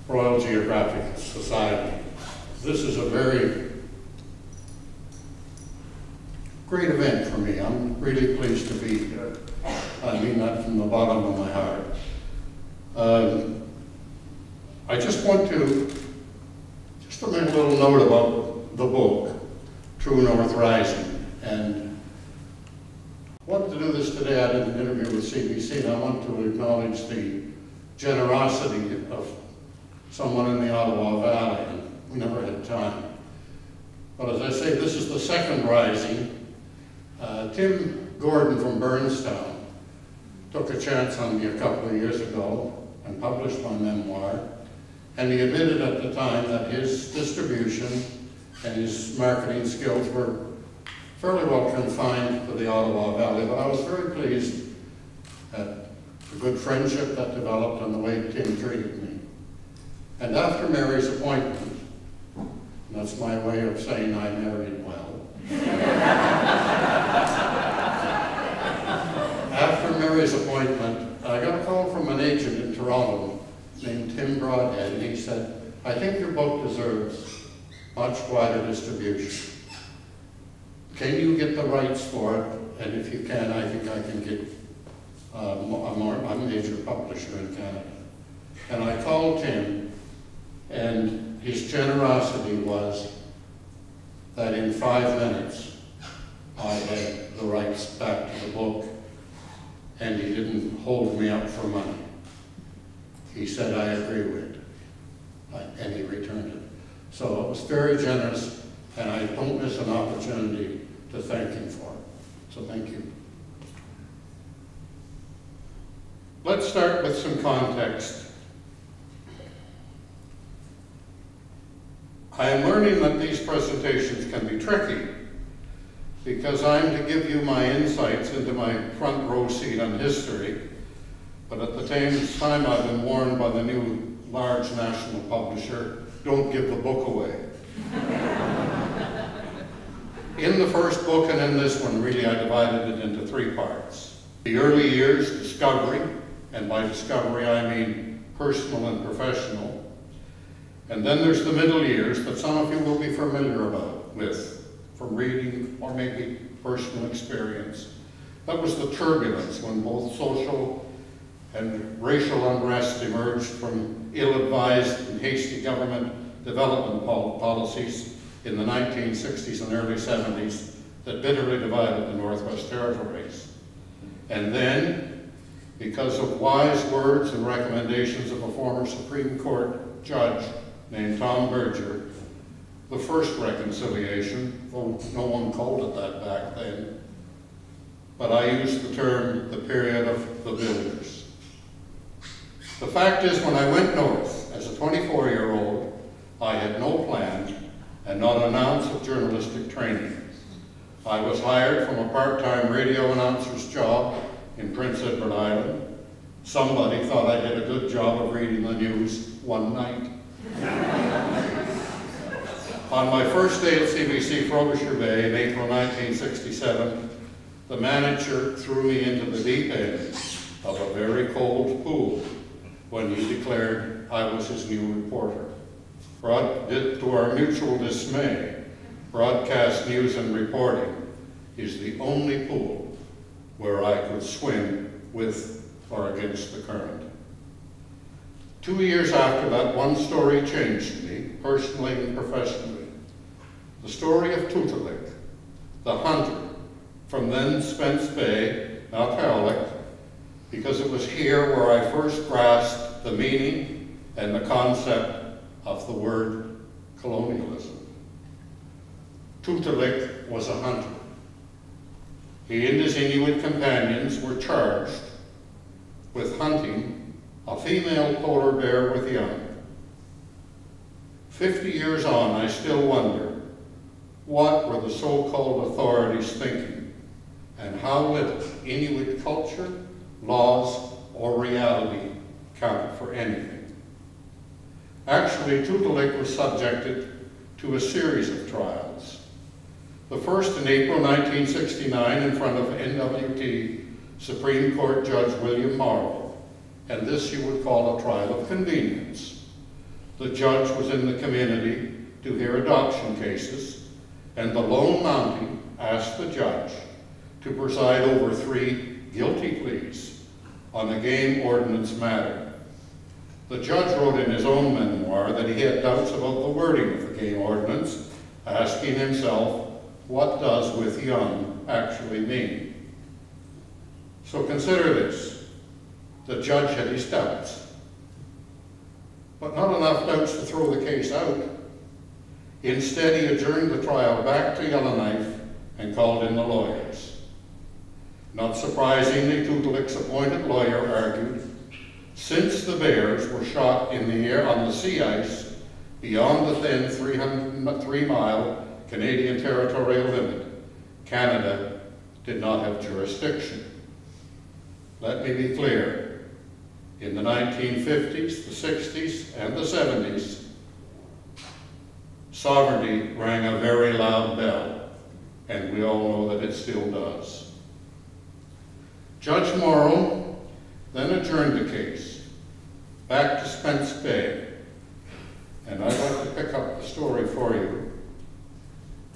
Royal Geographic Society. This is a very great event for me. I'm really pleased to be here. I mean that from the bottom of my heart. I just want to make a little note about the book, True North Rising. And I wanted to do this today. I did an interview with CBC, and I want to acknowledge the generosity of someone in the Ottawa Valley, and we never had time. But as I say, this is the second rising. Tim Gordon from Burnstown took a chance on me a couple of years ago and published my memoir, and he admitted at the time that his distribution and his marketing skills were fairly well confined to the Ottawa Valley, but I was very pleased at the good friendship that developed and the way Tim treated me. And after Mary's appointment, and that's my way of saying I married well, after Mary's appointment, I got a call from an agent in Toronto named Tim Broadhead, and he said, I think your book deserves much wider distribution. Can you get the rights for it? And if you can, I think I can get a major publisher in Canada. And I called Tim, and his generosity was that in 5 minutes, I had the rights back to the book, and he didn't hold me up for money. He said, I agree with it, and he returned it. So it was very generous, and I don't miss an opportunity to thank him for it. So thank you. Let's start with some context. I am learning that these presentations can be tricky because I'm to give you my insights into my front row seat on history, but at the same time I've been warned by the new large national publisher, don't give the book away. In the first book and in this one, really, I divided it into 3 parts. The early years, discovery, and by discovery I mean personal and professional. And then there's the middle years that some of you will be familiar with from reading or maybe personal experience. That was the turbulence when both social and racial unrest emerged from ill-advised and hasty government development policies in the 1960s and early 70s that bitterly divided the Northwest Territories. And then, because of wise words and recommendations of a former Supreme Court judge named Tom Berger, the first reconciliation, though no one called it that back then, but I used the term the period of the builders. The fact is, when I went north as a 24-year-old, I had no plan and not an ounce of journalistic training. I was hired from a part-time radio announcer's job in Prince Edward Island. Somebody thought I did a good job of reading the news one night. On my first day at CBC Frobisher Bay in April 1967, the manager threw me into the deep end of a very cold pool when he declared I was his new reporter. To our mutual dismay, broadcast news and reporting is the only pool where I could swim with or against the current. 2 years after that, one story changed me, personally and professionally. The story of Tutulik, the hunter from then Spence Bay, now Iqaluit, because it was here where I first grasped the meaning and the concept of the word colonialism. Tutulik was a hunter. He and his Inuit companions were charged with hunting a female polar bear with young. 50 years on, I still wonder, what were the so-called authorities thinking, and how little Inuit culture, laws, or reality counted for anything. Actually, Tutulik was subjected to a series of trials. The first in April 1969 in front of NWT Supreme Court Judge William Morrow, and this you would call a trial of convenience. The judge was in the community to hear adoption cases, and the lone Mountie asked the judge to preside over 3 guilty pleas on a game ordinance matter. The judge wrote in his own memoir that he had doubts about the wording of the game ordinance, asking himself, what does "with young" actually mean? So consider this. The judge had his doubts, but not enough doubts to throw the case out. Instead, he adjourned the trial back to Yellowknife and called in the lawyers. Not surprisingly, Tutulik's appointed lawyer argued, since the bears were shot in the air on the sea ice beyond the thin 3-mile Canadian territorial limit, Canada did not have jurisdiction. Let me be clear. In the 1950s, the 60s, and the 70s, sovereignty rang a very loud bell, and we all know that it still does. Judge Morrow then adjourned the case back to Spence Bay, and I'd like to pick up the story for you.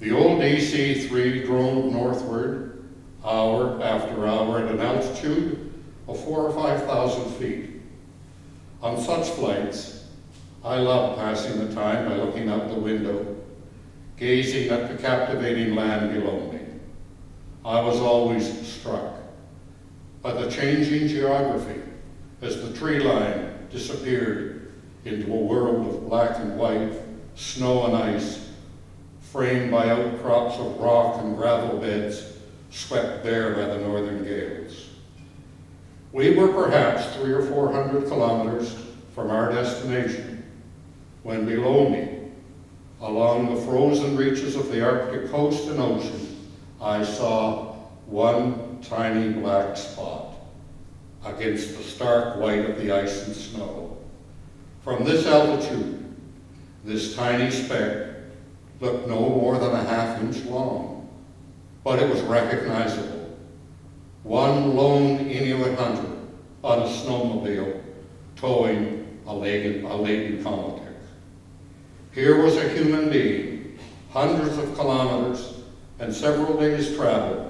The old DC-3 droned northward hour after hour at an altitude of 4,000 or 5,000 feet. On such flights, I loved passing the time by looking out the window, gazing at the captivating land below me. I was always struck by the changing geography as the tree line disappeared into a world of black and white, snow and ice, framed by outcrops of rock and gravel beds swept bare by the northern gales. We were perhaps 300 or 400 kilometers from our destination when below me, along the frozen reaches of the Arctic coast and ocean, I saw one tiny black spot against the stark white of the ice and snow. From this altitude, this tiny speck looked no more than a half-inch long, but it was recognizable. One lone Inuit hunter on a snowmobile towing a laden komatik. Here was a human being, hundreds of kilometers and several days' travel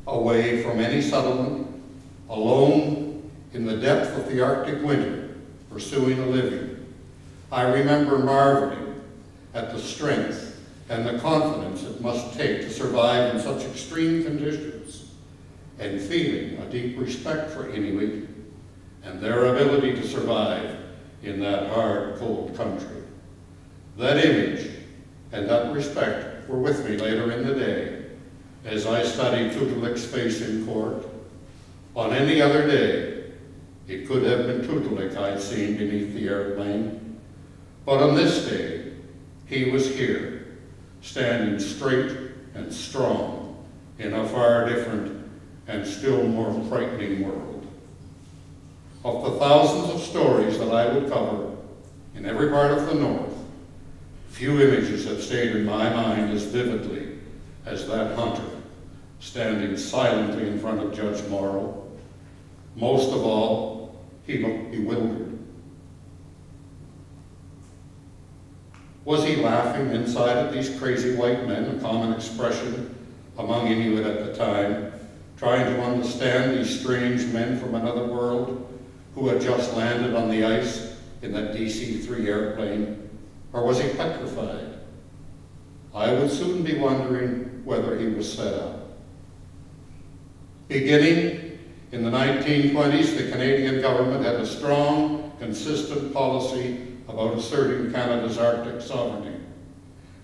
away from any settlement, alone in the depth of the Arctic winter, pursuing a living. I remember marveling at the strength and the confidence it must take to survive in such extreme conditions, and feeling a deep respect for Inuit and their ability to survive in that hard, cold country. That image and that respect were with me later in the day as I studied Tutulik's face in court. On any other day, it could have been Tutulik I'd seen beneath the airplane, but on this day, he was here, standing straight and strong in a far different and still more frightening world. Of the thousands of stories that I would cover in every part of the North, few images have stayed in my mind as vividly as that hunter standing silently in front of Judge Morrow. Most of all, he looked bewildered. Was he laughing inside at these crazy white men, a common expression among Inuit at the time, trying to understand these strange men from another world who had just landed on the ice in that DC-3 airplane? Or was he petrified? I would soon be wondering whether he was set up. Beginning in the 1920s, the Canadian government had a strong, consistent policy about asserting Canada's Arctic sovereignty.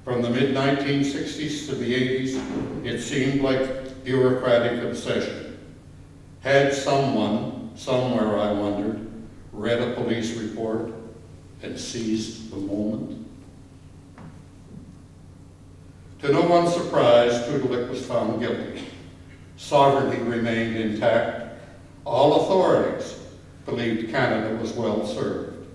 From the mid-1960s to the 80s, it seemed like bureaucratic obsession. Had someone, somewhere I wondered, read a police report and seized the moment? To no one's surprise, Tutulik was found guilty. Sovereignty remained intact. All authorities believed Canada was well served.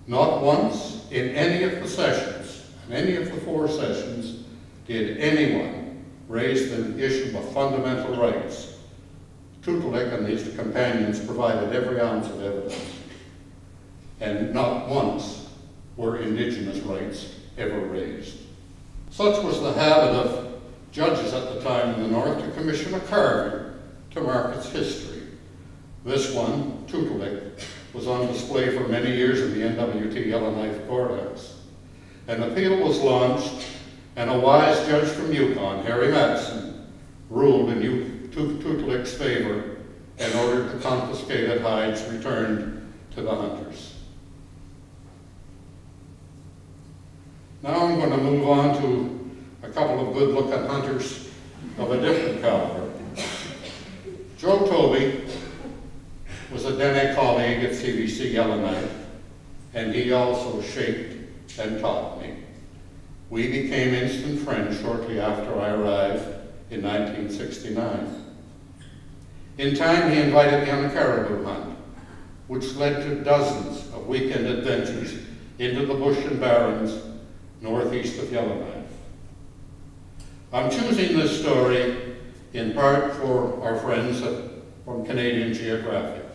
Not once in any of the sessions, in any of the 4 sessions, did anyone raise the issue of fundamental rights. Tutulik and his companions provided every ounce of evidence. and not once were Indigenous rights ever raised. Such was the habit of judges at the time in the North to commission a carving to mark its history. This one, Tutulik, was on display for many years in the NWT Yellowknife Courthouse. An appeal was launched, and a wise judge from Yukon, Harry Madsen, ruled in Tutulik's favor and ordered the confiscated hides returned to the hunters. Now I'm going to move on to a couple of good-looking hunters of a different caliber. Joe Toby was a Dene colleague at CBC Yellowknife, and he also shaped and taught me. We became instant friends shortly after I arrived in 1969. In time, he invited me on a caribou hunt, which led to dozens of weekend adventures into the bush and barrens northeast of Yellowknife. I'm choosing this story in part for our friends from Canadian Geographic.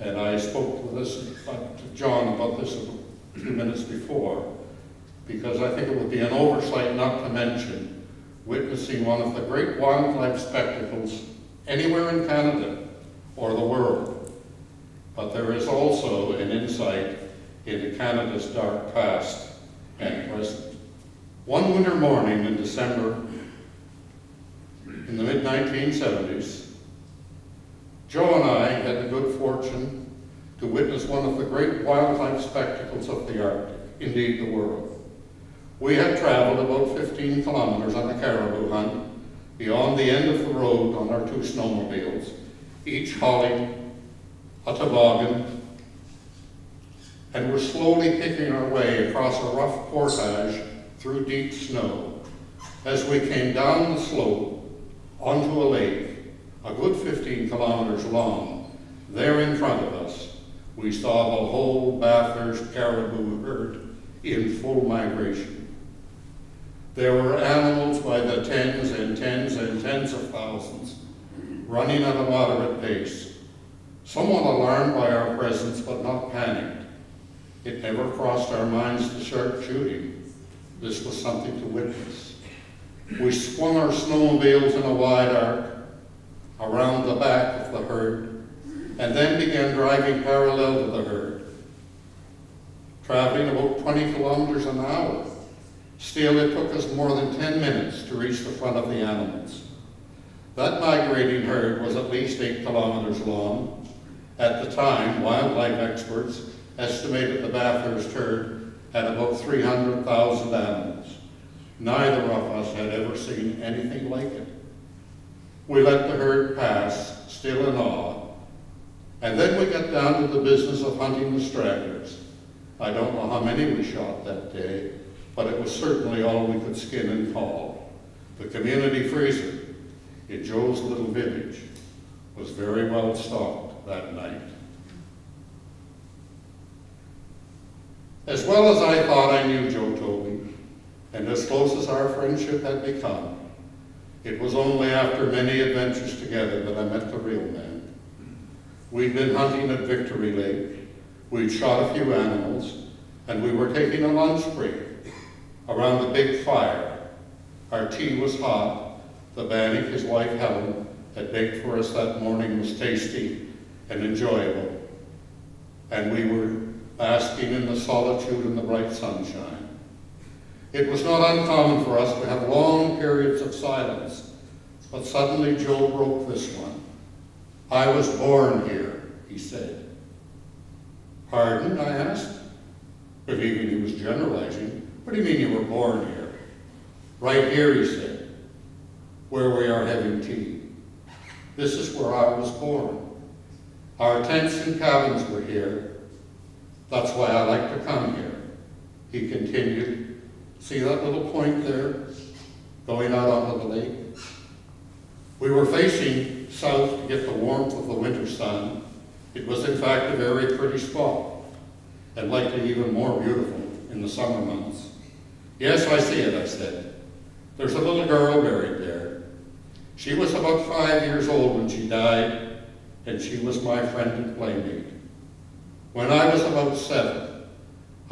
And I spoke to John about this a few minutes before, because I think it would be an oversight not to mention witnessing one of the great wildlife spectacles anywhere in Canada or the world. But there is also an insight into Canada's dark past and present. One winter morning in December in the mid-1970s, Joe and I had the good fortune to witness one of the great wildlife spectacles of the Arctic, indeed the world. We had traveled about 15 kilometers on a caribou hunt beyond the end of the road on our 2 snowmobiles, each hauling a toboggan, and were slowly picking our way across a rough portage through deep snow. As we came down the slope onto a lake, a good 15 kilometers long, there in front of us, we saw the whole Bathurst caribou herd in full migration. There were animals by the tens and tens and tens of thousands, running at a moderate pace, somewhat alarmed by our presence but not panicked. It never crossed our minds to start shooting. This was something to witness. We swung our snowmobiles in a wide arc around the back of the herd, and then began driving parallel to the herd, traveling about 20 kilometers an hour. Still, it took us more than 10 minutes to reach the front of the animals. That migrating herd was at least 8 kilometers long. At the time, wildlife experts estimated the Bathurst herd had about 300,000 animals. Neither of us had ever seen anything like it. We let the herd pass, still in awe, and then we got down to the business of hunting the stragglers. I don't know how many we shot that day, but it was certainly all we could skin and haul. The community freezer in Joe's little village was very well stocked that night. As well as I thought I knew Joe Toby, and as close as our friendship had become, it was only after many adventures together that I met the real man. We'd been hunting at Victory Lake, we'd shot a few animals, and we were taking a lunch break around the big fire. Our tea was hot, the bannock his wife Helen had baked for us that morning was tasty and enjoyable, and we were basking in the solitude and the bright sunshine. It was not uncommon for us to have long periods of silence, but suddenly Joe broke this one. "I was born here," he said. "Pardon?" I asked, believing he was generalizing. "What do you mean you were born here?" "Right here," he said, "where we are having tea. This is where I was born. Our tents and cabins were here. That's why I like to come here." He continued, "See that little point there, going out onto the lake? We were facing south to get the warmth of the winter sun. It was in fact a very pretty spot, and likely even more beautiful in the summer months." "Yes, I see it," I said. "There's a little girl buried there. She was about 5 years old when she died, and she was my friend and playmate." When I was about 7,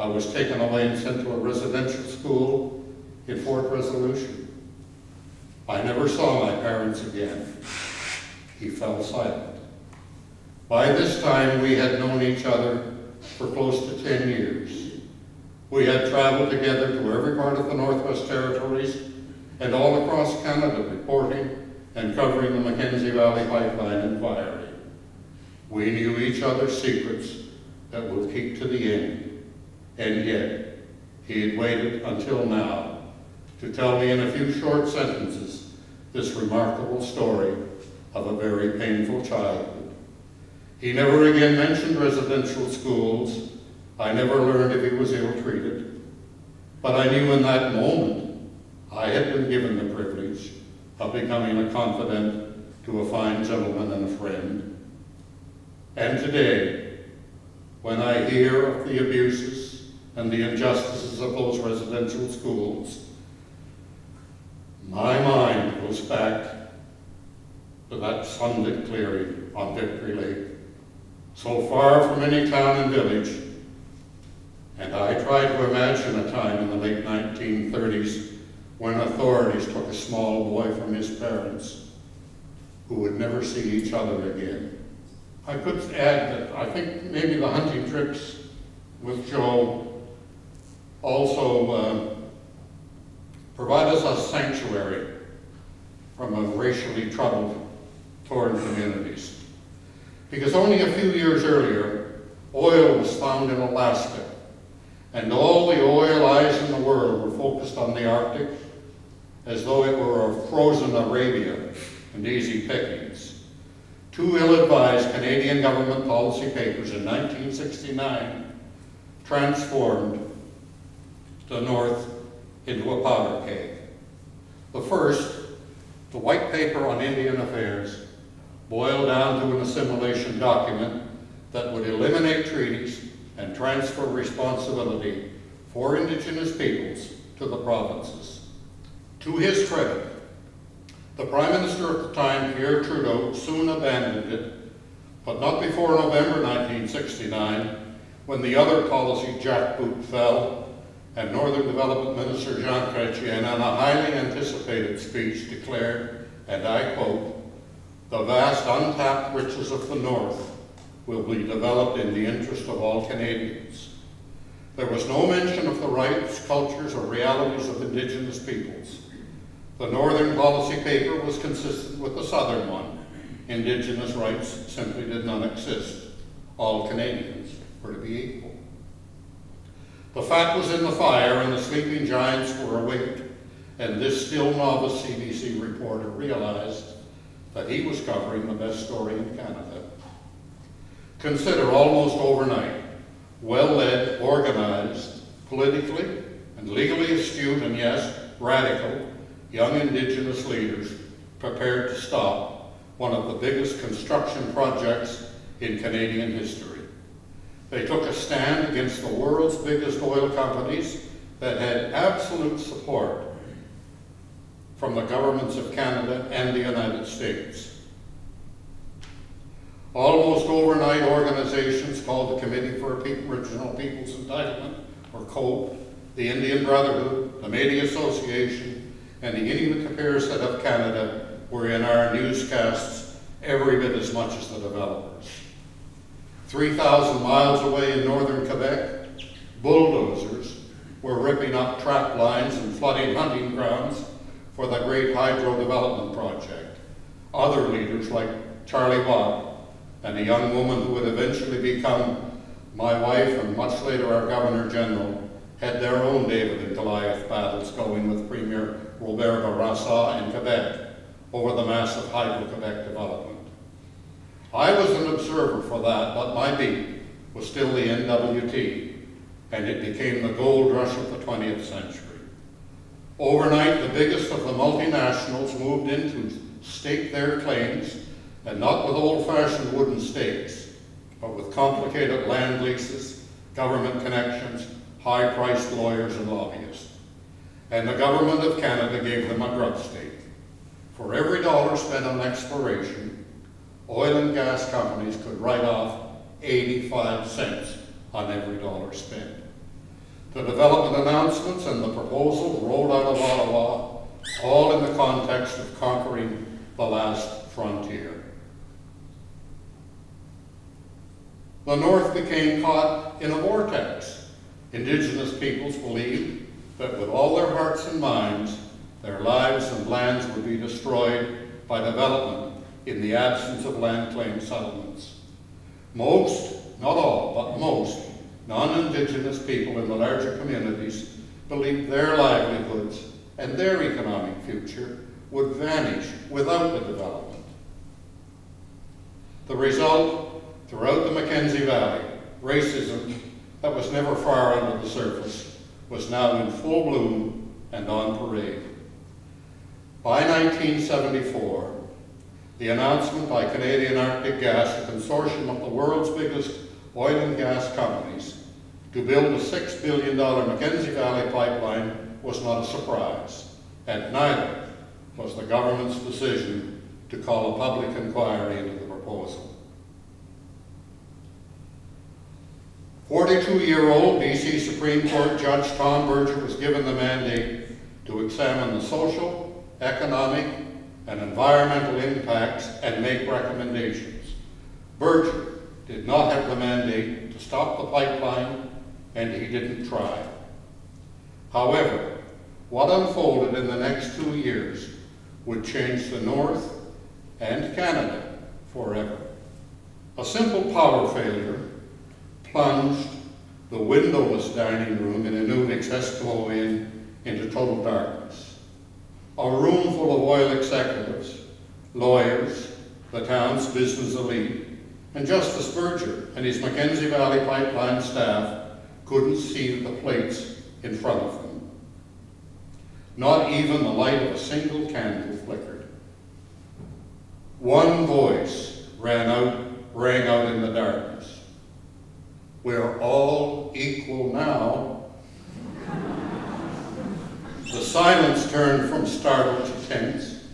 I was taken away and sent to a residential school in Fort Resolution. I never saw my parents again. He fell silent. By this time, we had known each other for close to 10 years. We had traveled together to every part of the Northwest Territories and all across Canada, reporting and covering the Mackenzie Valley Pipeline Inquiry. We knew each other's secrets that we'll keep to the end. And yet, he had waited until now to tell me in a few short sentences this remarkable story of a very painful childhood. He never again mentioned residential schools. I never learned if he was ill-treated. But I knew in that moment I had been given the privilege of becoming a confidant to a fine gentleman and a friend. And today, when I hear of the abuses and the injustices of those residential schools, my mind goes back to that sunlit clearing on Victory Lake, so far from any town and village, and I try to imagine a time in the late 1930s when authorities took a small boy from his parents who would never see each other again. I could add that I think maybe the hunting trips with Joe also provide us a sanctuary from a racially troubled, torn communities. Because only a few years earlier, oil was found in Alaska, and all the oil eyes in the world were focused on the Arctic as though it were a frozen Arabia and easy pickings. 2 ill-advised Canadian government policy papers in 1969 transformed the North into a powder keg. The first, the White Paper on Indian Affairs, boiled down to an assimilation document that would eliminate treaties and transfer responsibility for Indigenous peoples to the provinces. To his credit, the Prime Minister at the time, Pierre Trudeau, soon abandoned it, but not before November 1969, when the other policy jackboot fell and Northern Development Minister Jean Chrétien, in a highly anticipated speech, declared, and I quote, "The vast untapped riches of the North will be developed in the interest of all Canadians." There was no mention of the rights, cultures, or realities of Indigenous peoples. The Northern policy paper was consistent with the Southern one. Indigenous rights simply did not exist. All Canadians were to be equal. The fat was in the fire and the sleeping giants were awake, and this still novice CBC reporter realized that he was covering the best story in Canada. Consider almost overnight, well-led, organized, politically and legally astute, and yes, radical, young Indigenous leaders prepared to stop one of the biggest construction projects in Canadian history. They took a stand against the world's biggest oil companies that had absolute support from the governments of Canada and the United States. Almost overnight, organizations called the Committee for Aboriginal Peoples Entitlement, or COPE, the Indian Brotherhood, the Métis Association, and the Inuit Tapiriit of Canada were in our newscasts every bit as much as the developers. 3,000 miles away in northern Quebec, bulldozers were ripping up trap lines and flooding hunting grounds for the Great Hydro Development Project. Other leaders like Charlie Watt and a young woman who would eventually become my wife and much later our Governor General had their own David and Goliath battles going with Premier Robert Bourassa in Quebec over the massive Hydro-Quebec development. I was an observer for that, but my beat was still the NWT, and it became the gold rush of the 20th century. Overnight, the biggest of the multinationals moved in to stake their claims, and not with old-fashioned wooden stakes, but with complicated land leases, government connections, high-priced lawyers and lobbyists. And the government of Canada gave them a grub stake. For every dollar spent on exploration, oil and gas companies could write off 85 cents on every dollar spent. The development announcements and the proposals rolled out of Ottawa, all in the context of conquering the last frontier. The North became caught in a vortex. Indigenous peoples believed that with all their hearts and minds, their lives and lands would be destroyed by development in the absence of land claim settlements. Most, not all, but most, non-Indigenous people in the larger communities believed their livelihoods and their economic future would vanish without the development. The result, throughout the Mackenzie Valley, racism that was never far under the surface was now in full bloom and on parade. By 1974, the announcement by Canadian Arctic Gas, a consortium of the world's biggest oil and gas companies, to build a $6 billion Mackenzie Valley pipeline was not a surprise, and neither was the government's decision to call a public inquiry into the proposal. 42-year-old BC Supreme Court Judge Tom Berger was given the mandate to examine the social, economic, and environmental impacts and make recommendations. Berger did not have the mandate to stop the pipeline, and he didn't try. However, what unfolded in the next 2 years would change the North and Canada forever. A simple power failure plunged the windowless dining room in Inuit's Eskimo Inn into total darkness. A room full of oil executives, lawyers, the town's business elite, and Justice Berger and his Mackenzie Valley Pipeline staff couldn't see the plates in front of them. Not even the light of a single candle flickered. One voice rang out in the darkness. We're all equal now. The silence turned from startled to tense.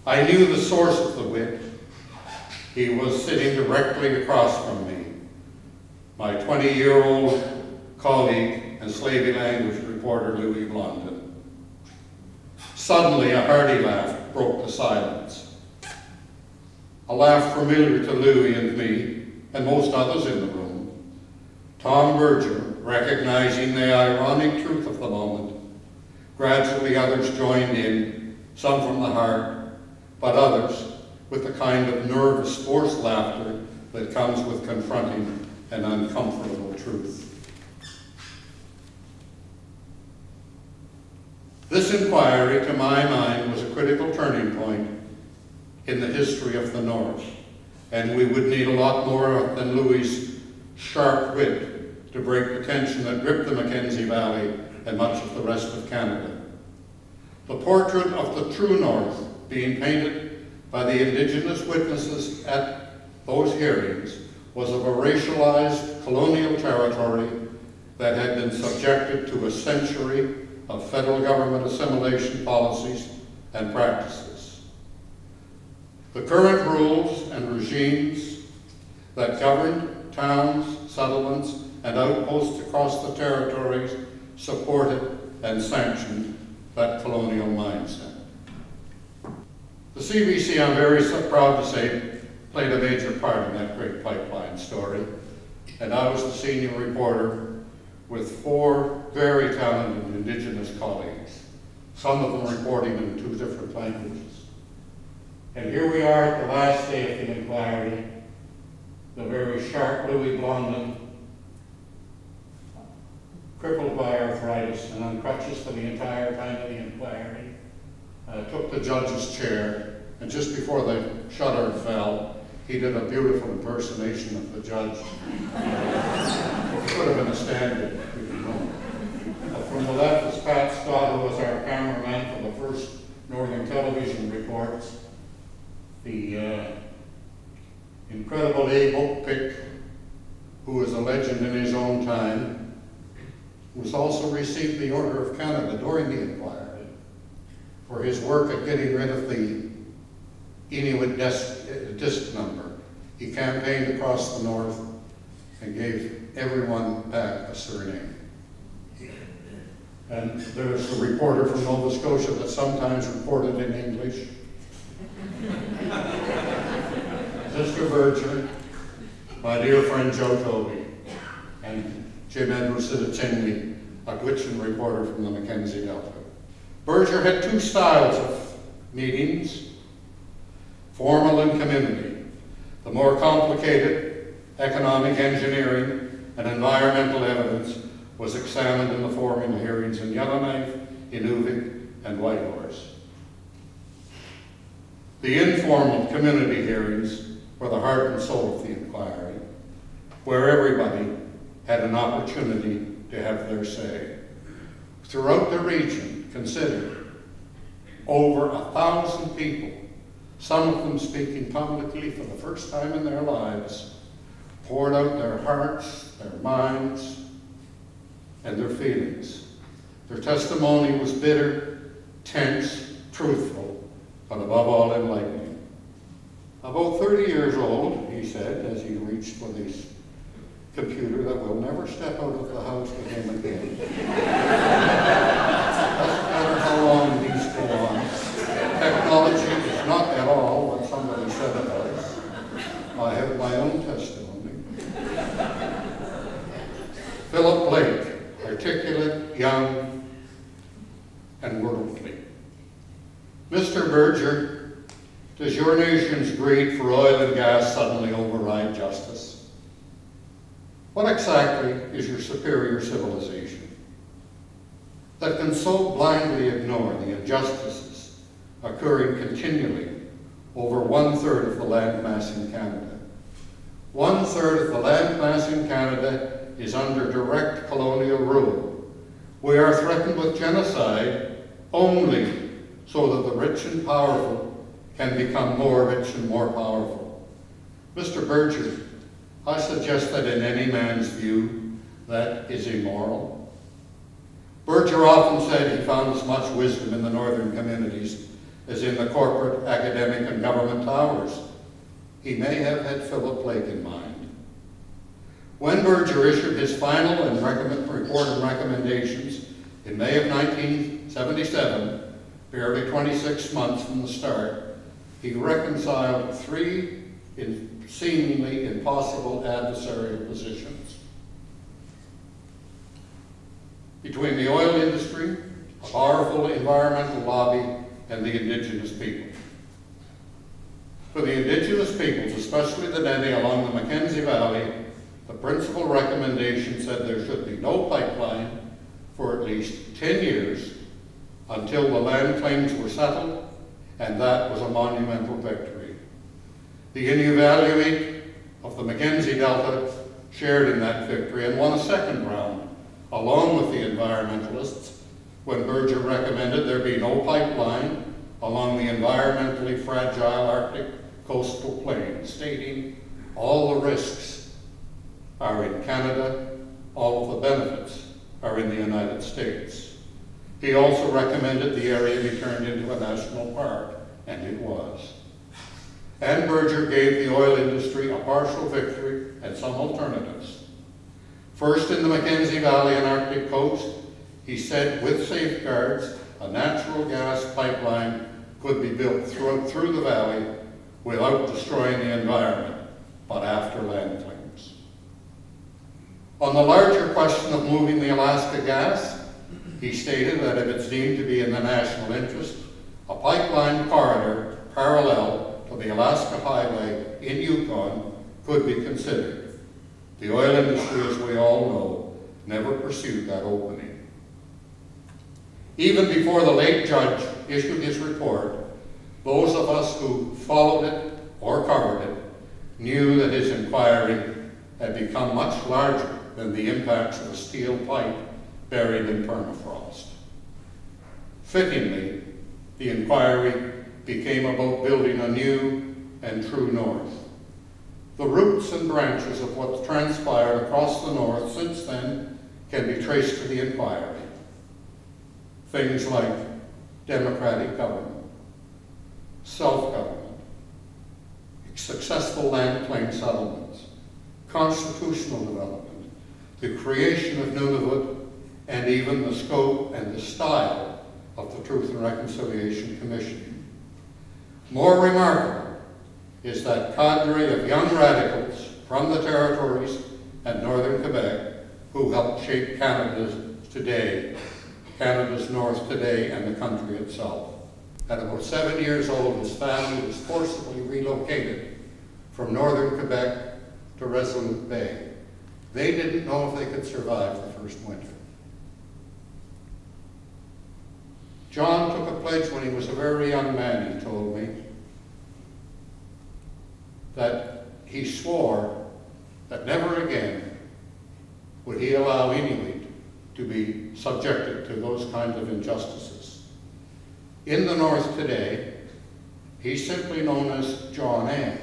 I knew the source of the wit. He was sitting directly across from me, my 20-year-old colleague and Slavey language reporter Louis Blondin. Suddenly a hearty laugh broke the silence. A laugh familiar to Louis and me and most others in the room. Tom Berger, recognizing the ironic truth of the moment. Gradually others joined in, some from the heart, but others with the kind of nervous, forced laughter that comes with confronting an uncomfortable truth. This inquiry, to my mind, was a critical turning point in the history of the North, and we would need a lot more than Louis' sharp wit to break the tension that gripped the Mackenzie Valley and much of the rest of Canada. The portrait of the true North being painted by the Indigenous witnesses at those hearings was of a racialized colonial territory that had been subjected to a century of federal government assimilation policies and practices. The current rules and regimes that governed towns, settlements, and outposts across the territories supported and sanctioned that colonial mindset. The CBC, I'm very proud to say, played a major part in that great pipeline story, and I was the senior reporter with 4 very talented Indigenous colleagues, some of them reporting in 2 different languages. And here we are at the last day of the inquiry, the very sharp Louis Blondin, crippled by arthritis and on crutches for the entire time of the inquiry, took the judge's chair, and just before the shutter fell, he did a beautiful impersonation of the judge. It could have been a standard. From the left is Pat Scott, who was our cameraman for the first Northern Television reports. The incredible Abe Oakpick, who is a legend in his own time, was also received the Order of Canada during the inquiry for his work at getting rid of the Inuit disc number He campaigned across the north and gave everyone back a surname. And there's a reporter from Nova Scotia that sometimes reported in English. Mr. Berger, my dear friend Joe Toby, and Jim Edwards Tingley, a Gwitchin reporter from the Mackenzie Delta. Berger had two styles of meetings, formal and community. The more complicated economic, engineering, and environmental evidence was examined in the formal hearings in Yellowknife, Inuvik, and Whitehorse. The informal community hearings were the heart and soul of the inquiry, where everybody had an opportunity to have their say. Throughout the region, consider over 1,000 people, some of them speaking publicly for the first time in their lives, poured out their hearts, their minds, and their feelings. Their testimony was bitter, tense, truthful, but above all enlightening. About 30 years old, he said, as he reached for his computer, that will never step out of the house with him again. Doesn't matter how long these go on. Technology is not at all what somebody said it was. I have my own testimony. Philip Blake, articulate, young, and worldly. Mr. Berger, does your nation's greed for oil and gas suddenly override justice? What exactly is your superior civilization that can so blindly ignore the injustices occurring continually over 1/3 of the landmass in Canada? 1/3 of the landmass in Canada is under direct colonial rule. We are threatened with genocide only so that the rich and powerful can become more rich and more powerful. Mr. Berger, I suggest that in any man's view, that is immoral. Berger often said he found as much wisdom in the northern communities as in the corporate, academic, and government towers. He may have had Philip Blake in mind. When Berger issued his final report and recommendations in May of 1977, barely 26 months from the start, he reconciled three seemingly impossible adversarial positions. Between the oil industry, a powerful environmental lobby, and the Indigenous people. For the Indigenous peoples, especially the Dene along the Mackenzie Valley, the principal recommendation said there should be no pipeline for at least 10 years until the land claims were settled, and that was a monumental victory. The Iqaluit of the Mackenzie Delta shared in that victory and won a second round, along with the environmentalists, when Berger recommended there be no pipeline along the environmentally fragile Arctic coastal plain, stating all the risks are in Canada, all of the benefits are in the United States. He also recommended the area be turned into a national park, and it was. And Berger gave the oil industry a partial victory and some alternatives. First, in the Mackenzie Valley and Arctic coast, he said with safeguards, a natural gas pipeline could be built through the valley without destroying the environment, but after land claims. On the larger question of moving the Alaska gas, he stated that if it's deemed to be in the national interest, a pipeline corridor parallel to the Alaska Highway in Yukon could be considered. The oil industry, as we all know, never pursued that opening. Even before the late judge issued his report, those of us who followed it or covered it knew that his inquiry had become much larger than the impacts of a steel pipe buried in permafrost. Fittingly, the inquiry became about building a new and true north. The roots and branches of what's transpired across the north since then can be traced to the inquiry. Things like democratic government, self-government, successful land claim settlements, constitutional development, the creation of Nunavut, and even the scope and the style of the Truth and Reconciliation Commission. More remarkable is that cadre of young radicals from the territories and northern Quebec who helped shape Canada's North today, and the country itself. At about 7 years old, his family was forcibly relocated from northern Quebec to Iqaluit Bay. They didn't know if they could survive the first winter. John took a pledge when he was a very young man, he told me, that he swore that never again would he allow Inuit to be subjected to those kinds of injustices. In the North today, he's simply known as John A.,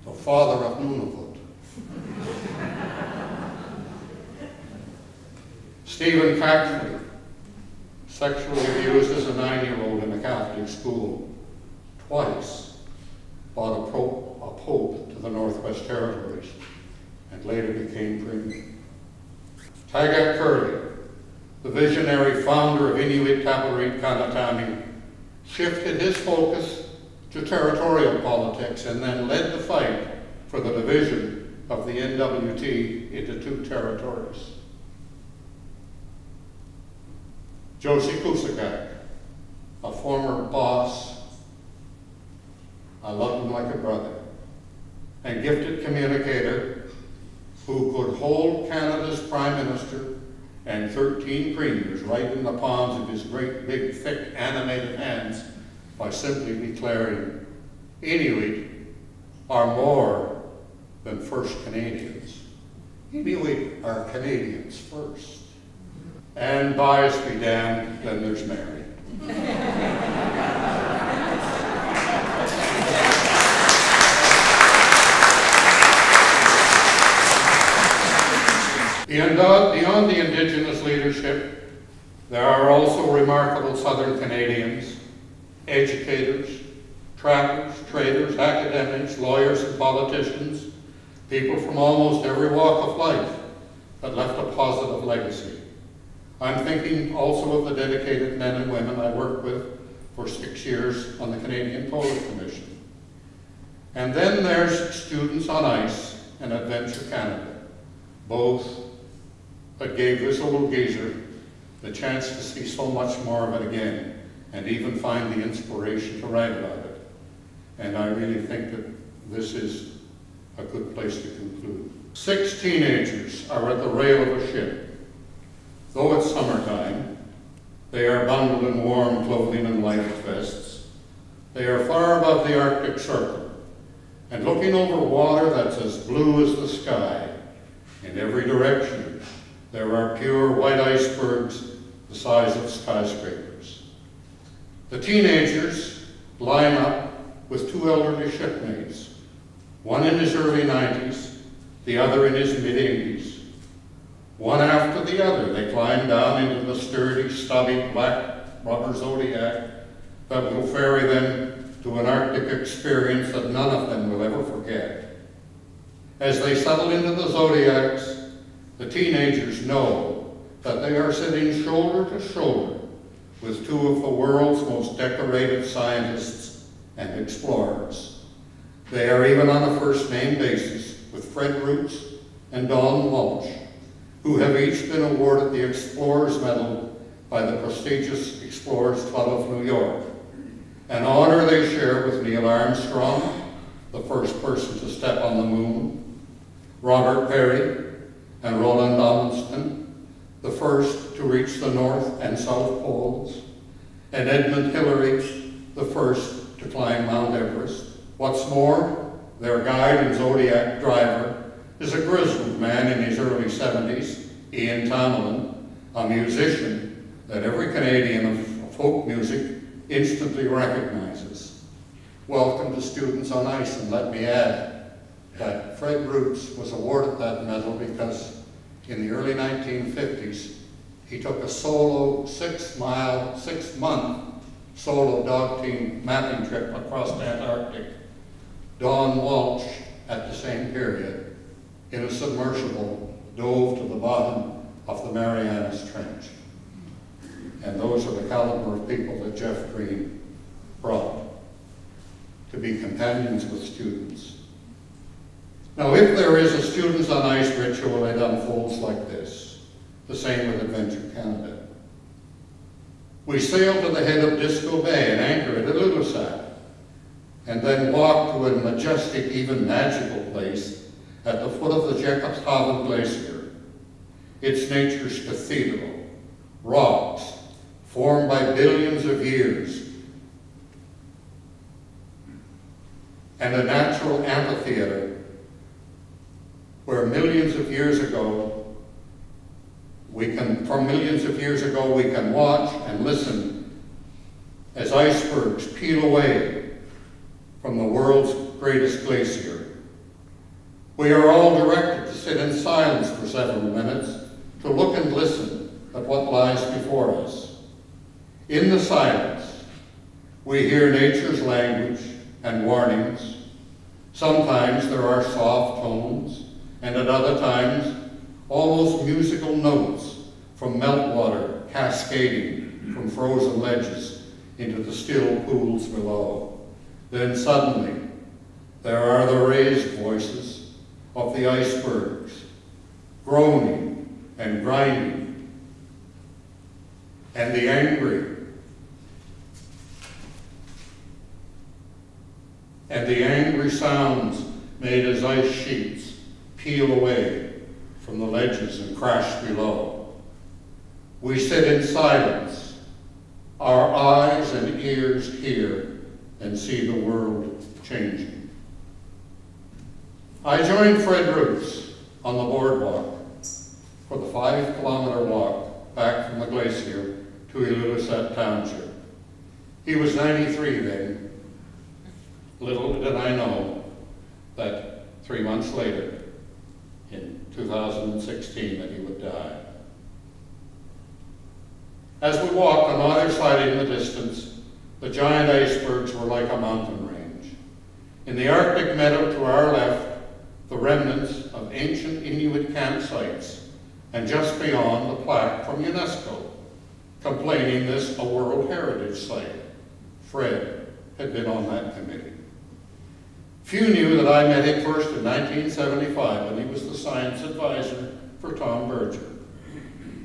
the father of Nunavut. Stephen Caxley, sexually abused as a 9-year-old in a Catholic school, twice brought a pope to the Northwest Territories and later became premier. Tagat Curley, the visionary founder of Inuit Tapiriit Kanatami, shifted his focus to territorial politics and then led the fight for the division of the NWT into 2 territories. Josie Kusakak, a former boss, I loved him like a brother, and gifted communicator who could hold Canada's Prime Minister and 13 premiers right in the palms of his great, big, thick, animated hands by simply declaring, Inuit are more than first Canadians. Inuit are Canadians first. And bias be damned, then there's Mary. Beyond the Indigenous leadership, there are also remarkable Southern Canadians, educators, trappers, traders, academics, lawyers, and politicians, people from almost every walk of life that left a positive legacy. I'm thinking also of the dedicated men and women I worked with for 6 years on the Canadian Polar Commission. And then there's Students on Ice and Adventure Canada, both that gave this old geezer the chance to see so much more of it again and even find the inspiration to write about it. And I really think that this is a good place to conclude. 6 teenagers are at the rail of a ship. Though it's summertime, they are bundled in warm clothing and life vests. They are far above the Arctic Circle and looking over water that's as blue as the sky. In every direction, there are pure white icebergs the size of skyscrapers. The teenagers line up with 2 elderly shipmates, one in his early 90s, the other in his mid-80s. One after the other, they climb down into the sturdy, stubby, black rubber Zodiac that will ferry them to an Arctic experience that none of them will ever forget. As they settle into the Zodiacs, the teenagers know that they are sitting shoulder to shoulder with 2 of the world's most decorated scientists and explorers. They are even on a first-name basis with Fred Roots and Don Walsh, who have each been awarded the Explorers Medal by the prestigious Explorers Club of New York, an honor they share with Neil Armstrong, the first person to step on the moon, Robert Peary, and Roland Amundsen, the first to reach the North and South Poles, and Edmund Hillary, the first to climb Mount Everest. What's more, their guide and Zodiac driver is a grizzled man in his early 70s, Ian Tamelin, a musician that every Canadian of folk music instantly recognizes. Welcome to Students on Ice, and let me add that Fred Roots was awarded that medal because in the early 1950s, he took a solo 6-month solo dog team mapping trip across the Antarctic, Don Walsh at the same period, in a submersible, dove to the bottom of the Marianas Trench. And those are the caliber of people that Jeff Green brought to be companions with students. Now, if there is a Students on Ice ritual, it unfolds like this. The same with Adventure Canada. We sail to the head of Disco Bay and anchor at Iqaluit, and then walk to a majestic, even magical place at the foot of the Jacobshaven Glacier. It's nature's cathedral, rocks formed by billions of years, and a natural amphitheater where millions of years ago, from millions of years ago, we can watch and listen as icebergs peel away from the world's greatest glacier. We are all directed to sit in silence for several minutes, to look and listen at what lies before us. In the silence, we hear nature's language and warnings. Sometimes there are soft tones, and at other times, almost musical notes from meltwater cascading from frozen ledges into the still pools below. Then suddenly, there are the raised voices of the icebergs, groaning and grinding, and the angry sounds made as ice sheets peel away from the ledges and crash below. We sit in silence, our eyes and ears hear and see the world changing. I joined Fred Roos on the boardwalk for the 5-kilometer walk back from the glacier to Iqaluit Township. He was 93 then. Little did I know that 3 months later, in 2016, that he would die. As we walked on either side in the distance, the giant icebergs were like a mountain range. In the Arctic meadow to our left, the remnants of ancient Inuit campsites, and just beyond, the plaque from UNESCO, complaining this a World Heritage Site. Fred had been on that committee. Few knew that I met him first in 1975 when he was the science advisor for Tom Berger.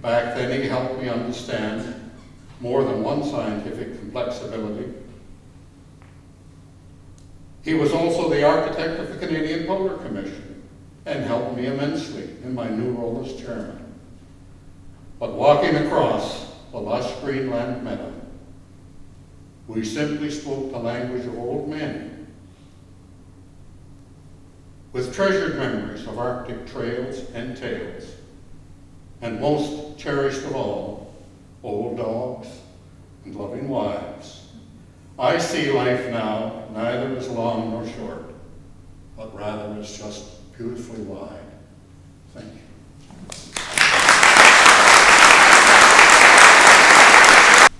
Back then he helped me understand more than one scientific complexity. He was also the architect of the Canadian Polar Commission and helped me immensely in my new role as chairman. But walking across the lush Greenland meadow, we simply spoke the language of old men, with treasured memories of Arctic trails and tales, and most cherished of all, old dogs and loving wives. I see life now neither as long nor short, but rather as just beautifully wide. Thank you.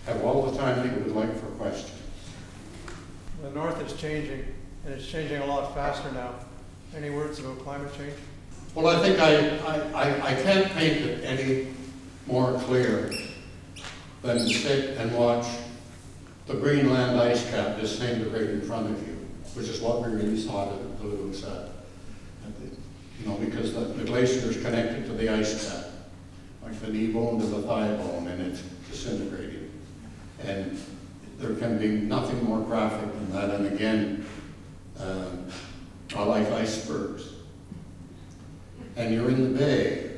Have all the time that you would like for questions. The North is changing, and it's changing a lot faster now. Any words about climate change? Well, I think I can't paint it any more clear than to sit and watch the Greenland ice cap disintegrate in front of you, which is what we really saw at Iqaluit. You know, because the glacier is connected to the ice cap, like the knee bone to the thigh bone, and it's disintegrating. And there can be nothing more graphic than that. And again, I like icebergs. And you're in the bay,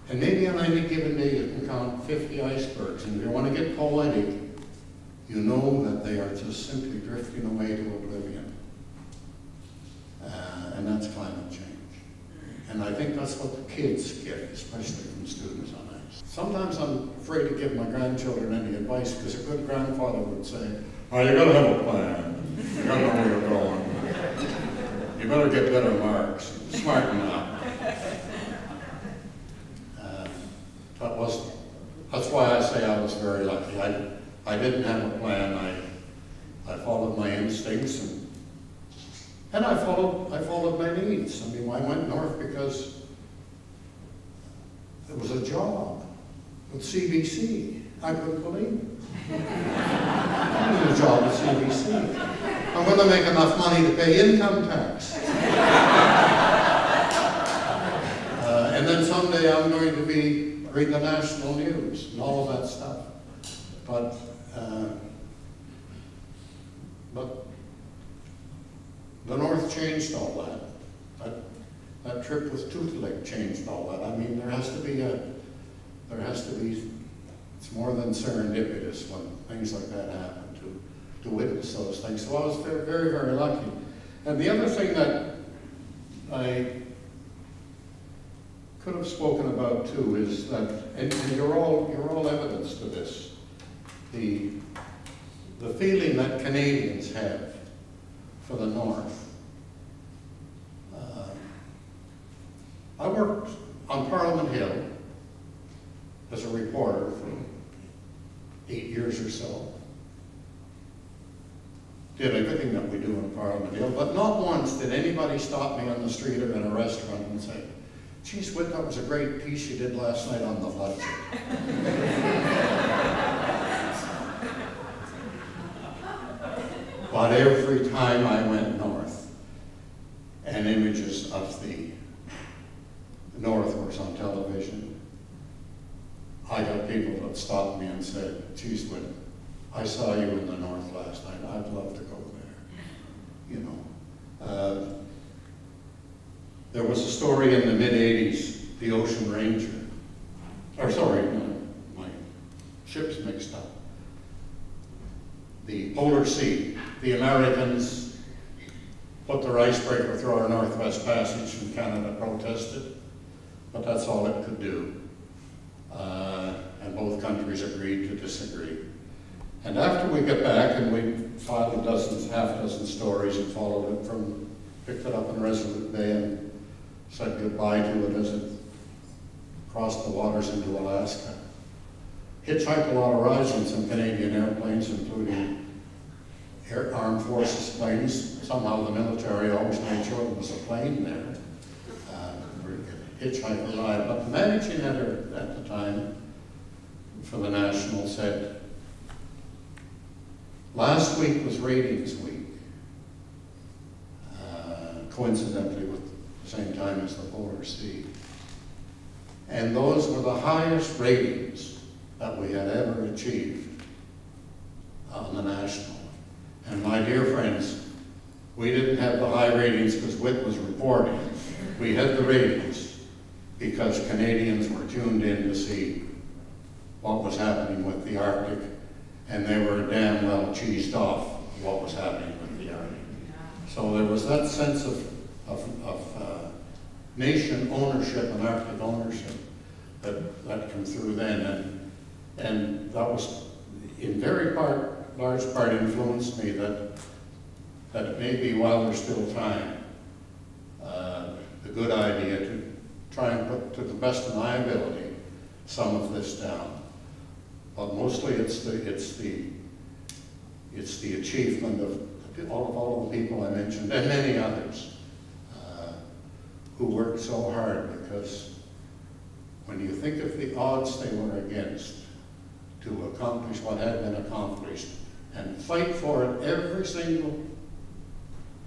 and maybe on any given day you can count 50 icebergs. And if you want to get poetic, you know that they are just simply drifting away to oblivion. And that's climate change. And I think that's what the kids get, especially from Students on Ice. Sometimes I'm afraid to give my grandchildren any advice, because a good grandfather would say, oh, you gotta have a plan. You gotta know where you're going. You better get better marks. Smarten up. That's why I say I was very lucky. I didn't have a plan. I followed my instincts and I followed my needs. I mean, I went north because it was a job with CBC. I couldn't believe it. I need a job with CBC. I'm going to make enough money to pay income tax. And then someday I'm going to read the national news and all of that stuff. But the North changed all that. That trip with Tootlik changed all that. I mean, it's more than serendipitous when things like that happen to witness those things. So I was very, very, very lucky. And the other thing that I could have spoken about too is that, and you're all evidence to this, the feeling that Canadians have for the North. I worked on Parliament Hill as a reporter for 8 years or so. Did everything that we do in Parliament Hill, but not once did anybody stop me on the street or in a restaurant and say, "Geez, Whit, that was a great piece you did last night on the budget." But every time I went north, and images of the Northwords on television, I got people that stopped me and said, "Geez, Whit, I saw you in the north last night. I'd love to go there." You know. There was a story in the mid-'80s, the Ocean Ranger. Or sorry, no, my ship's mixed up. The Polar Sea. The Americans put their icebreaker through our Northwest Passage and Canada protested, but that's all it could do. And both countries agreed to disagree. And after we got back and we filed half a dozen stories and followed it picked it up in Resolute Bay and said goodbye to it as it crossed the waters into Alaska. Hitchhiked a lot of rides on some Canadian airplanes, including Armed Forces planes. Somehow the military always made sure there was a plane there. Hitchhike a ride. But the managing editor at the time for the National said, "Last week was ratings week," coincidentally with the same time as the Polar Sea. And those were the highest ratings that we had ever achieved on the National. And my dear friends, we didn't have the high ratings because Whit was reporting. We had the ratings because Canadians were tuned in to see what was happening with the Arctic, and they were damn well cheesed off what was happening with the Arctic. So there was that sense of nation ownership and Arctic ownership that came through then, and that was in large part influenced me that it may be, while there's still time, the good idea to try and put, to the best of my ability, some of this down. But mostly it's the achievement of all of the people I mentioned, and many others, who worked so hard, because when you think of the odds they were against to accomplish what had been accomplished, and fight for it every single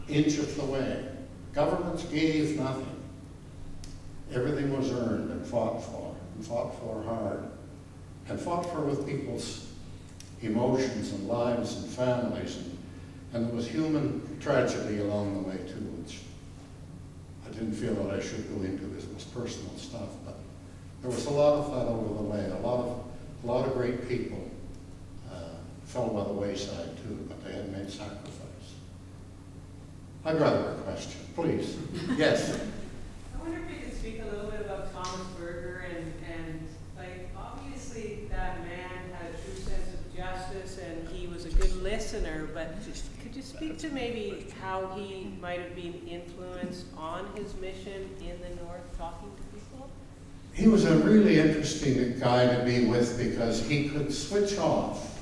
inch of the way. Governments gave nothing. Everything was earned and fought for hard, and fought for with people's emotions and lives and families, and there was human tragedy along the way too, which I didn't feel that I should go into because it was personal stuff, but there was a lot of that over the way. A lot of great people fell by the wayside too, but they had made sacrifice. I'd rather a question, please. Yes. I wonder if you could speak a little bit about Thomas Berger and like, obviously that man had a true sense of justice and he was a good listener, but could you speak to maybe how he might have been influenced on his mission in the North, talking to people? He was a really interesting guy to be with because he could switch off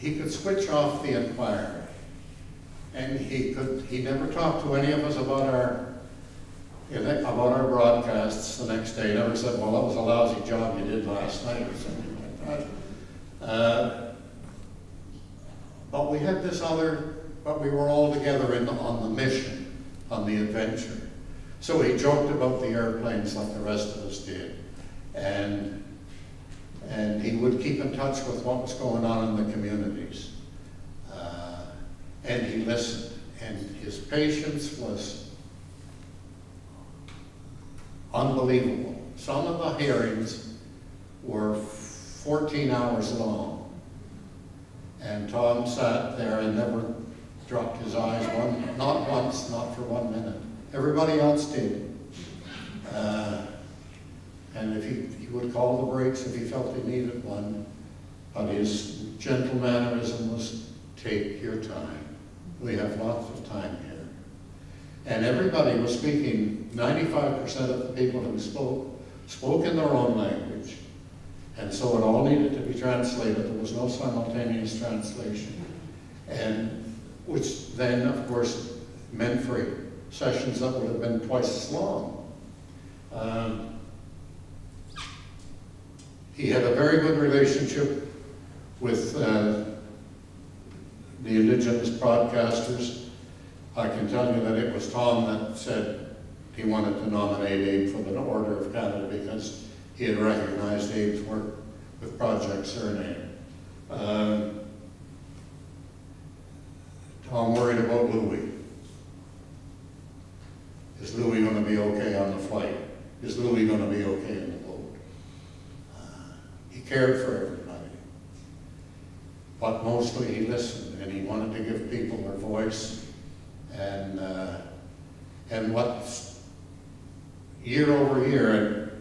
he could switch off the inquiry. And he never talked to any of us about our broadcasts the next day. He never said, well, that was a lousy job you did last night or something like that. But we had this but we were all together on the mission, on the adventure. So he joked about the airplanes like the rest of us did. And he would keep in touch with what was going on in the communities. And he listened. And his patience was unbelievable. Some of the hearings were 14 hours long. And Tom sat there and never dropped his eyes, not once, not for 1 minute. Everybody else did. And if he would call the breaks if he felt he needed one, but his gentle mannerism was, take your time. We have lots of time here. And everybody was speaking. 95% of the people who spoke in their own language. And so it all needed to be translated. There was no simultaneous translation. And which then, of course, meant for sessions that would have been twice as long. He had a very good relationship with the Indigenous broadcasters. I can tell you that it was Tom that said he wanted to nominate Abe for the Order of Canada because he had recognized Abe's work with Project Surname. Tom worried about Louis. Is Louis going to be okay on the flight? Is Louis going to be okay in the boat? He cared for everybody. But mostly he listened, and he wanted to give people their voice. And what, year over year,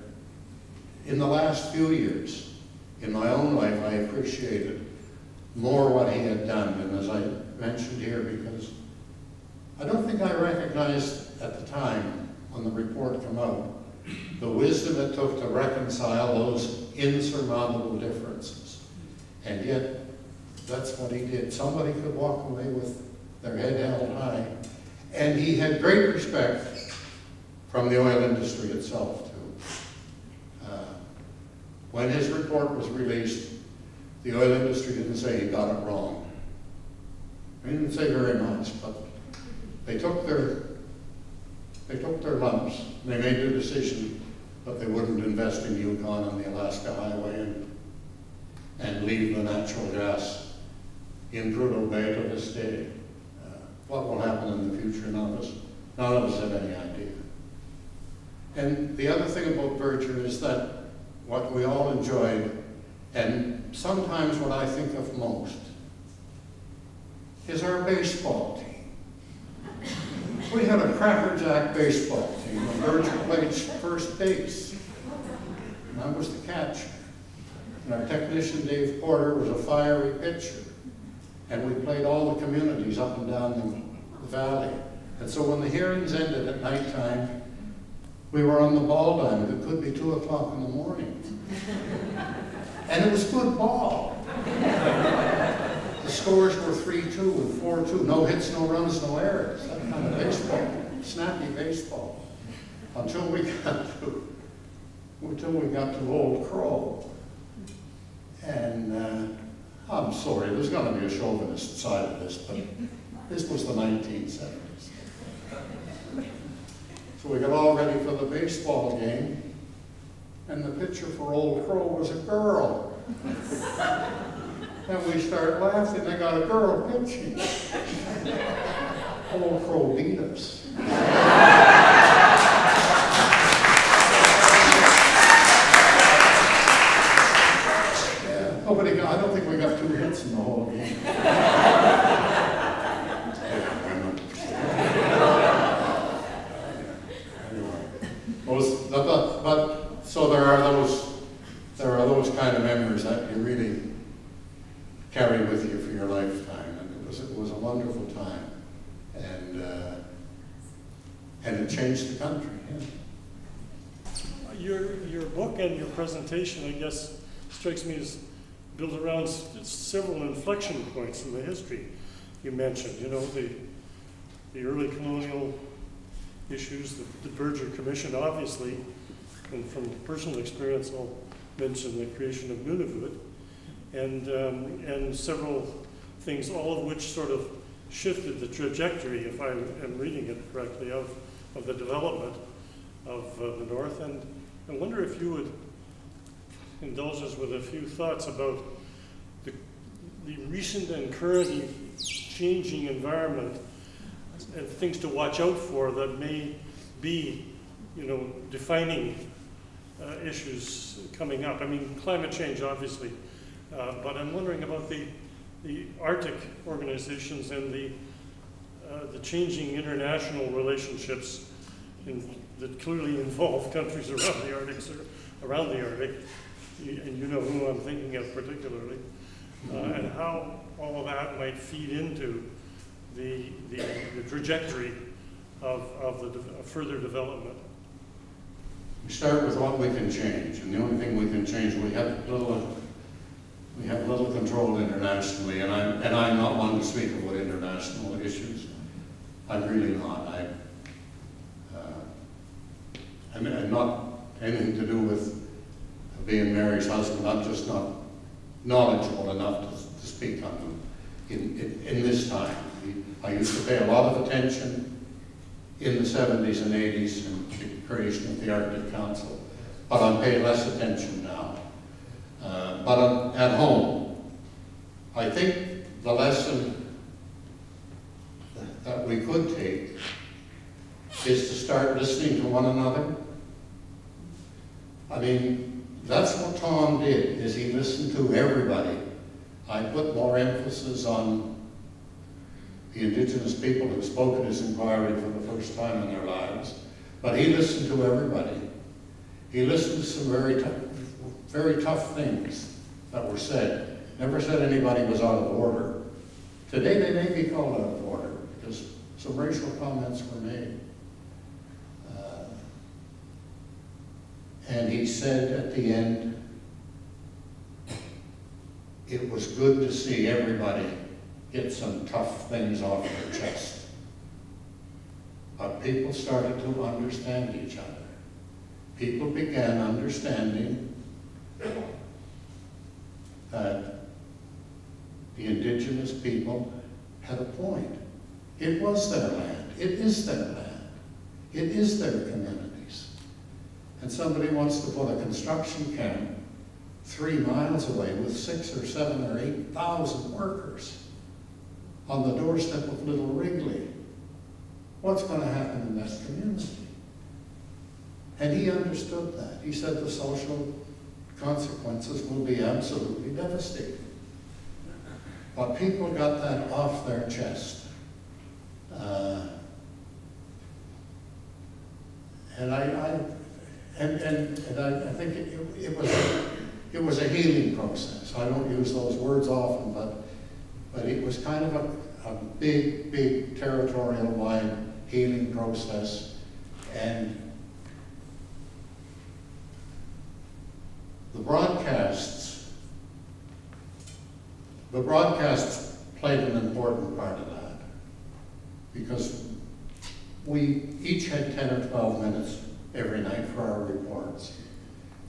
in the last few years, in my own life, I appreciated more what he had done. And as I mentioned here, because I don't think I recognized at the time, when the report came out, the wisdom it took to reconcile those insurmountable differences. And yet, that's what he did. Somebody could walk away with their head held high. And he had great respect from the oil industry itself, too. When his report was released, the oil industry didn't say he got it wrong. They didn't say very much, but they took their lumps. They made their decision that they wouldn't invest in Yukon on the Alaska Highway and leave the natural gas in Prudhoe Bay to this day. What will happen in the future, none of us have any idea. And the other thing about Berger is that what we all enjoyed, and sometimes what I think of most, is our baseball team. We had a crackerjack baseball team, and Berger played first base. And I was the catcher. And our technician, Dave Porter, was a fiery pitcher. And we played all the communities up and down the valley. And so when the hearings ended at nighttime, we were on the ball diamond. It could be 2 o'clock in the morning. And it was good ball. The scores were 3-2 and 4-2. No hits, no runs, no errors. That kind of baseball. Snappy baseball. Until we got to Old Crow. And I'm sorry, there's going to be a chauvinist side of this, but this was the 1970s. So we got all ready for the baseball game, and the pitcher for Old Crow was a girl. And we start laughing, they got a girl pitching. Old Crow beat us. I don't think we got 2 hits in the whole game. So there are those kind of memories that you really carry with you for your lifetime, and it was a wonderful time, and it changed the country. Yeah. Your book and your presentation, I guess, strikes me as built around several inflection points in the history you mentioned. You know, the early colonial issues, the Berger Commission, obviously, and from personal experience, I'll mention the creation of Nunavut, and several things, all of which sort of shifted the trajectory, if I am reading it correctly, of the development of the North. And I wonder if you would indulge us with a few thoughts about the recent and currently changing environment and things to watch out for that may be, you know, defining issues coming up. I mean, climate change, obviously, but I'm wondering about the Arctic organizations and the changing international relationships that clearly involve countries around the Arctic, and you know who I'm thinking of particularly, and how all of that might feed into the trajectory of further development. We start with what we can change, and the only thing we can change, we have little control internationally, and I'm not one to speak about international issues. I'm really not. I'm not anything to do with being Mary's husband. I'm just not knowledgeable enough to speak on them in this time. I used to pay a lot of attention in the 70s and 80s in the creation of the Arctic Council, but I'm paying less attention now. But at home, I think the lesson that we could take is to start listening to one another. I mean, that's what Tom did, is he listened to everybody. I put more emphasis on the Indigenous people who spoke at his inquiry for the first time in their lives, but he listened to everybody. He listened to some very tough things that were said. Never said anybody was out of order. Today they may be called out of order because some racial comments were made. And he said at the end, it was good to see everybody get some tough things off their chest. But people started to understand each other. People began understanding that the Indigenous people had a point. It was their land. It is their land. It is their communities. And somebody wants to put a construction camp 3 miles away with 6,000 or 7,000 or 8,000 workers on the doorstep of Little Wrigley. What's going to happen in that community? And he understood that. He said the social consequences will be absolutely devastating. But people got that off their chest. I think it was a healing process. I don't use those words often, but it was kind of a big territorial-wide healing process. And the broadcasts played an important part of that, because we each had 10 or 12 minutes every night for our reports.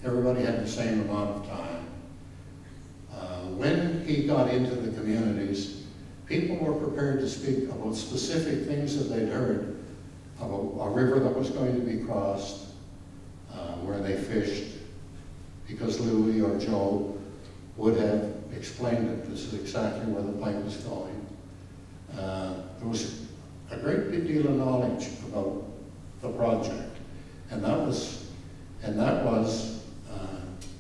Everybody had the same amount of time. When he got into the communities, people were prepared to speak about specific things that they'd heard, about a river that was going to be crossed, where they fished, because Louis or Joe would have explained it. This is exactly where the pipe is going. There was a great big deal of knowledge about the project, and that was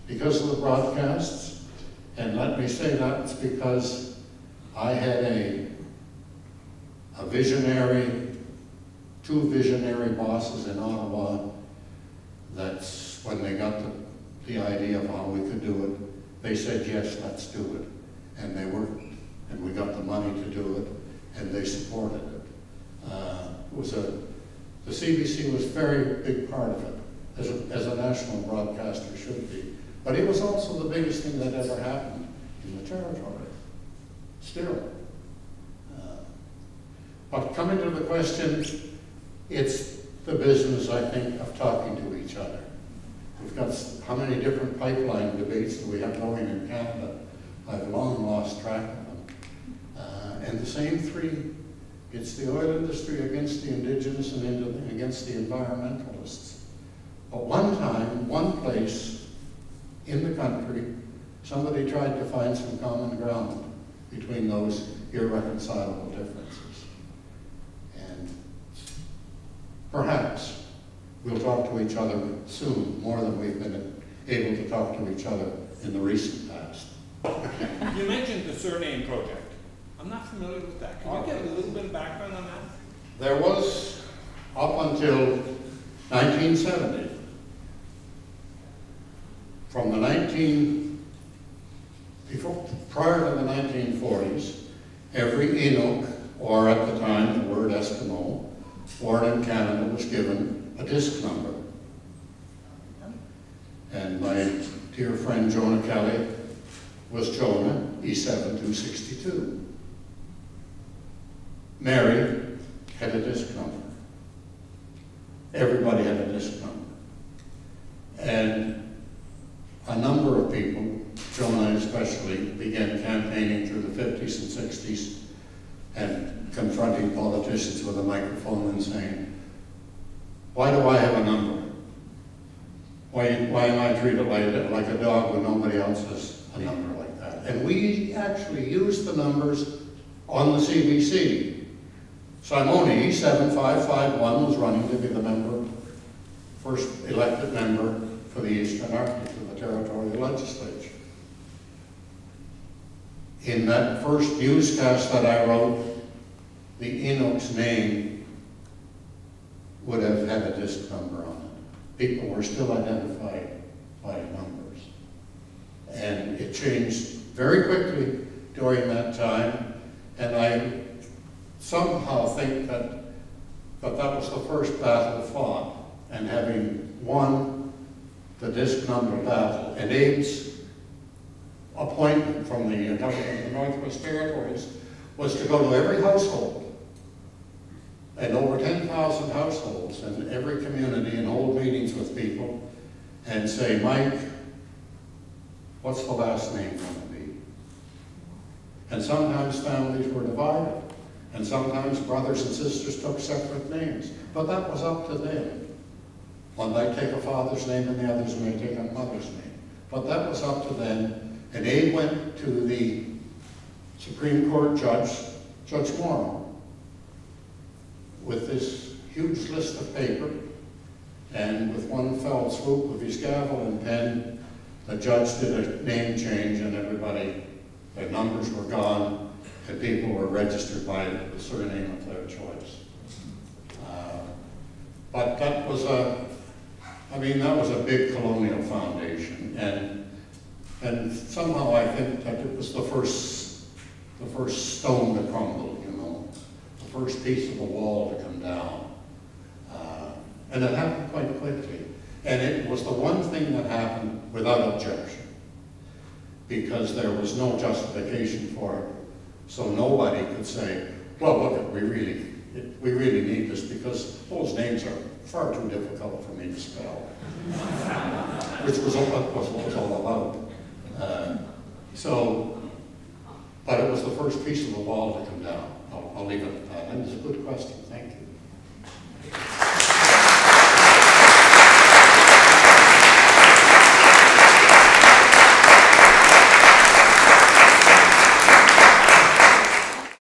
because of the broadcasts. And let me say that's because I had two visionary bosses in Ottawa. That's when they got the idea of how we could do it. They said, yes, let's do it. And they worked, and we got the money to do it, and they supported it. The CBC was a very big part of it, as a national broadcaster should be. But it was also the biggest thing that ever happened in the territory, still. But coming to the question, it's the business, I think, of talking to each other. We've got how many different pipeline debates do we have going in Canada? I've long lost track of them. And the same three, it's the oil industry against the Indigenous and against the environmentalists. But one time, one place in the country, somebody tried to find some common ground between those irreconcilable differences. And perhaps we'll talk to each other soon, more than we've been able to talk to each other in the recent past. You mentioned the surname project. I'm not familiar with that. Can you get a little bit of background on that? There was, up until 1970, from the prior to the 1940s, every Inuk, or at the time the word Eskimo, born in Canada was given a disc number. And my dear friend Jonah Kelly was Jonah, E7262. Mary had a disc number. Everybody had a disc number. And a number of people, Jonah especially, began campaigning through the 50s and 60s and confronting politicians with a microphone and saying, why do I have a number? Why am I treated like a dog when nobody else has a number like that? And we actually used the numbers on the CBC. Simone, E7551, was running to be the member, first elected member for the Eastern Arctic of the territorial legislature. In that first newscast that I wrote, the Inuk's name would have had a disc number on it. People were still identified by numbers. And it changed very quickly during that time, and I somehow think that was the first battle fought, and having won the disc number battle, and Abe's appointment from the Northwest Territories was to go to every household, and over 10,000 households in every community, and hold meetings with people and say, Mike, what's the last name going to be? And sometimes families were divided, and sometimes brothers and sisters took separate names, but that was up to them. One might take a father's name and the others may take a mother's name, but that was up to them. And Abe went to the Supreme Court judge, Judge Morrow, with this huge list of paper, and with one fell swoop of his gavel and pen, the judge did a name change, and everybody, their numbers were gone, and people were registered by the surname of their choice. But that was that was a big colonial foundation, and somehow I think that it was the first stone to crumble, you know, the first piece of the wall to come down. And it happened quite quickly. And it was the one thing that happened without objection, because there was no justification for it. So nobody could say, well, look, we really need this, because those names are far too difficult for me to spell, which was what it was all about. But it was the first piece of the wall to come down. I'll leave it at that. And it's a good question. Thank you.